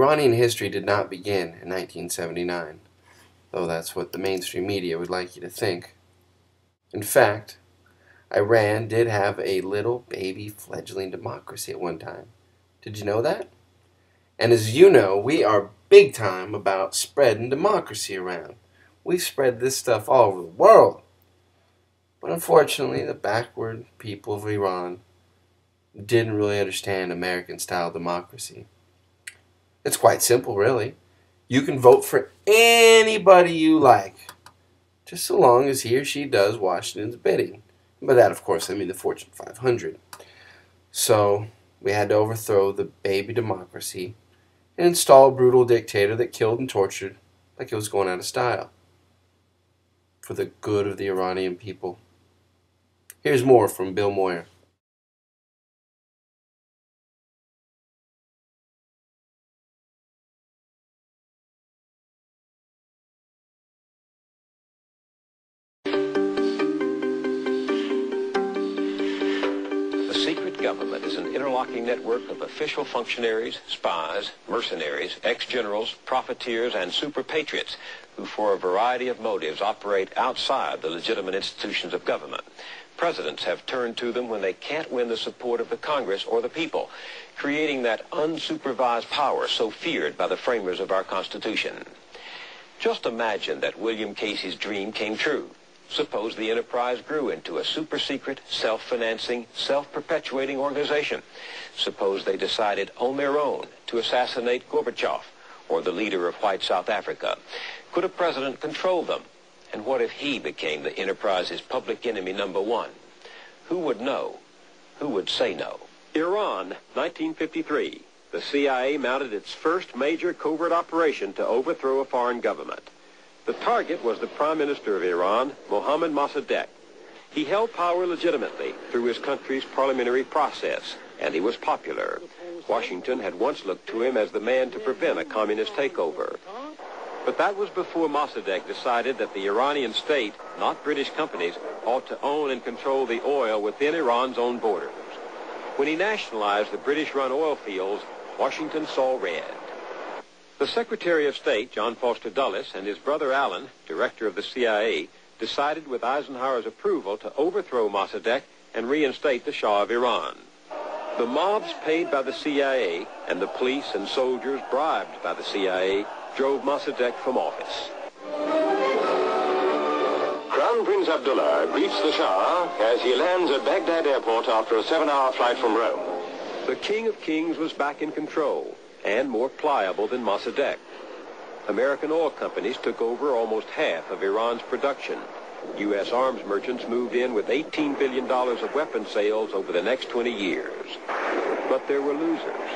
Iranian history did not begin in 1979, though that's what the mainstream media would like you to think. In fact, Iran did have a little baby fledgling democracy at one time. Did you know that? And as you know, we are big time about spreading democracy around. We spread this stuff all over the world. But unfortunately, the backward people of Iran didn't really understand American-style democracy. It's quite simple, really. You can vote for anybody you like, just so long as he or she does Washington's bidding. By that, of course, I mean the Fortune 500. So, we had to overthrow the baby democracy and install a brutal dictator that killed and tortured like it was going out of style, for the good of the Iranian people. Here's more from Bill Moyer. Government is an interlocking network of official functionaries, spies, mercenaries, ex-generals, profiteers, and super patriots who, for a variety of motives, operate outside the legitimate institutions of government. Presidents have turned to them when they can't win the support of the Congress or the people, creating that unsupervised power so feared by the framers of our Constitution. Just imagine that William Casey's dream came true. Suppose the enterprise grew into a super-secret, self-financing, self-perpetuating organization. Suppose they decided on their own to assassinate Gorbachev, or the leader of white South Africa. Could a president control them? And what if he became the enterprise's public enemy number one? Who would know? Who would say no? Iran, 1953. The CIA mounted its first major covert operation to overthrow a foreign government. The target was the Prime Minister of Iran, Mohammad Mossadegh. He held power legitimately through his country's parliamentary process, and he was popular. Washington had once looked to him as the man to prevent a communist takeover. But that was before Mossadegh decided that the Iranian state, not British companies, ought to own and control the oil within Iran's own borders. When he nationalized the British-run oil fields, Washington saw red. The Secretary of State, John Foster Dulles, and his brother Alan, director of the CIA, decided with Eisenhower's approval to overthrow Mossadegh and reinstate the Shah of Iran. The mobs paid by the CIA and the police and soldiers bribed by the CIA drove Mossadegh from office. Crown Prince Abdullah greets the Shah as he lands at Baghdad airport after a 7-hour flight from Rome. The King of Kings was back in control, and more pliable than Mossadegh. American oil companies took over almost half of Iran's production. U.S. arms merchants moved in with $18 billion of weapons sales over the next 20 years. But there were losers.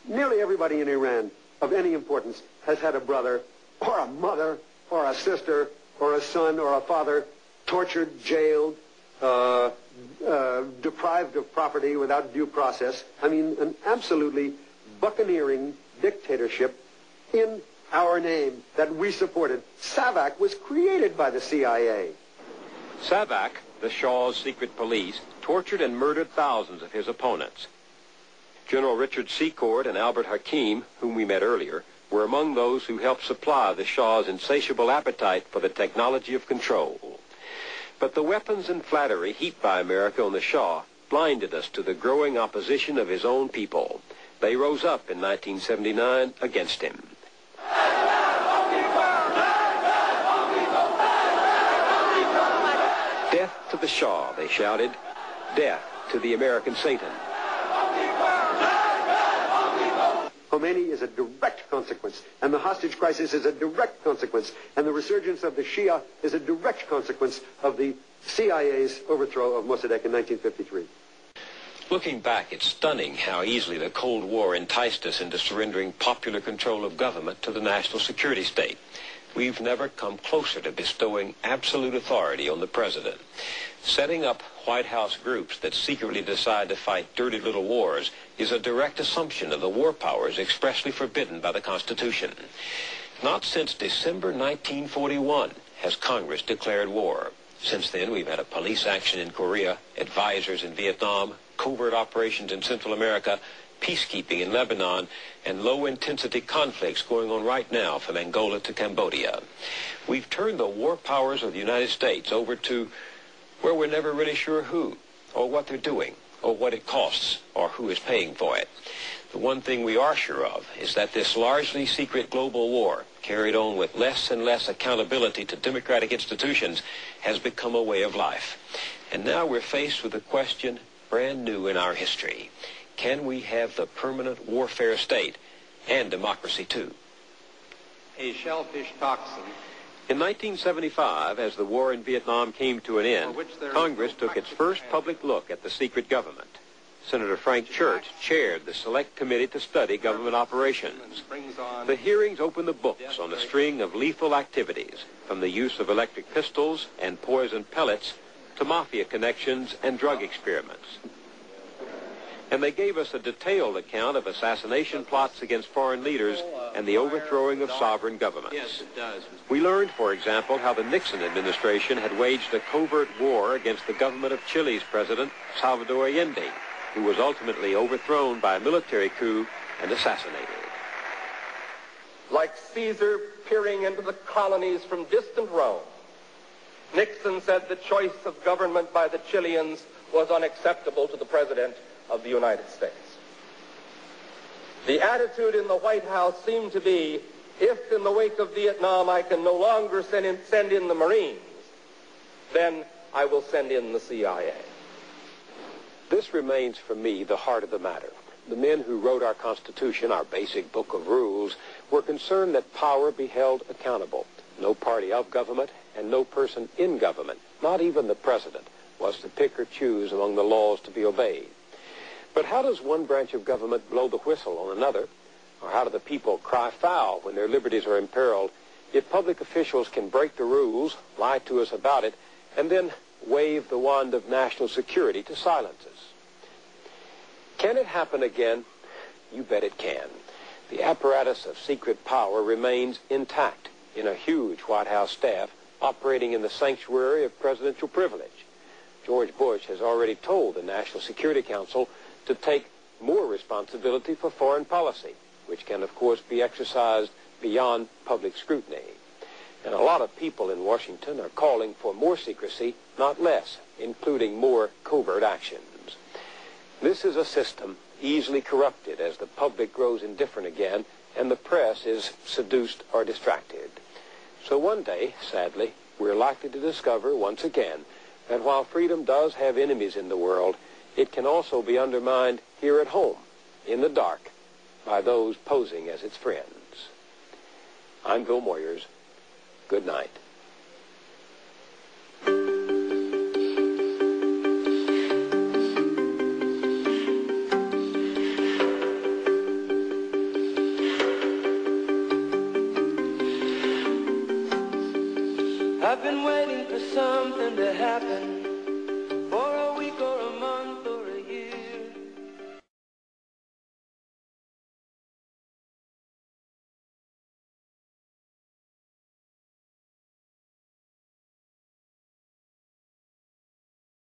Nearly everybody in Iran of any importance has had a brother, or a mother, or a sister, or a son, or a father tortured, jailed, deprived of property without due process. I mean, an absolutely buccaneering dictatorship in our name that we supported. SAVAK was created by the CIA. SAVAK, the Shah's secret police, tortured and murdered thousands of his opponents. General Richard Secord and Albert Hakim, whom we met earlier, were among those who helped supply the Shah's insatiable appetite for the technology of control. But the weapons and flattery heaped by America on the Shah blinded us to the growing opposition of his own people. They rose up in 1979 against him. Death to the Shah, they shouted. Death to the American Satan. Khomeini is a direct consequence, and the hostage crisis is a direct consequence, and the resurgence of the Shia is a direct consequence of the CIA's overthrow of Mossadegh in 1953. Looking back, it's stunning how easily the Cold War enticed us into surrendering popular control of government to the national security state. We've never come closer to bestowing absolute authority on the president. Setting up White House groups that secretly decide to fight dirty little wars is a direct assumption of the war powers expressly forbidden by the Constitution. Not since December 1941 has Congress declared war. Since then, we've had a police action in Korea, advisors in Vietnam, covert operations in Central America, peacekeeping in Lebanon, and low-intensity conflicts going on right now from Angola to Cambodia. We've turned the war powers of the United States over to where we're never really sure who, or what they're doing, or what it costs, or who is paying for it. The one thing we are sure of is that this largely secret global war, carried on with less and less accountability to democratic institutions, has become a way of life. And now we're faced with a question brand new in our history. Can we have the permanent warfare state and democracy too? A shellfish toxin. In 1975, as the war in Vietnam came to an end, Congress took its first public look at the secret government. Senator Frank Church chaired the Select Committee to study government operations. The hearings opened the books on a string of lethal activities, from the use of electric pistols and poison pellets to mafia connections and drug experiments. And they gave us a detailed account of assassination plots against foreign leaders and the overthrowing of sovereign governments. Yes, it does. We learned, for example, how the Nixon administration had waged a covert war against the government of Chile's president, Salvador Allende, who was ultimately overthrown by a military coup and assassinated. Like Caesar peering into the colonies from distant Rome, Nixon said the choice of government by the Chileans was unacceptable to the President of the United States. The attitude in the White House seemed to be, if in the wake of Vietnam I can no longer send in the Marines, then I will send in the CIA. This remains for me the heart of the matter. The men who wrote our Constitution, our basic book of rules, were concerned that power be held accountable. No party of government and no person in government, not even the president, was to pick or choose among the laws to be obeyed. But how does one branch of government blow the whistle on another? Or how do the people cry foul when their liberties are imperiled if public officials can break the rules, lie to us about it, and then wave the wand of national security to silence us? Can it happen again? You bet it can. The apparatus of secret power remains intact in a huge White House staff operating in the sanctuary of presidential privilege. George Bush has already told the National Security Council to take more responsibility for foreign policy, which can, of course, be exercised beyond public scrutiny. And a lot of people in Washington are calling for more secrecy, not less, including more covert actions. This is a system easily corrupted as the public grows indifferent again and the press is seduced or distracted. So one day, sadly, we're likely to discover once again that while freedom does have enemies in the world, it can also be undermined here at home, in the dark, by those posing as its friends. I'm Bill Moyers. Good night. I've been waiting for something to happen.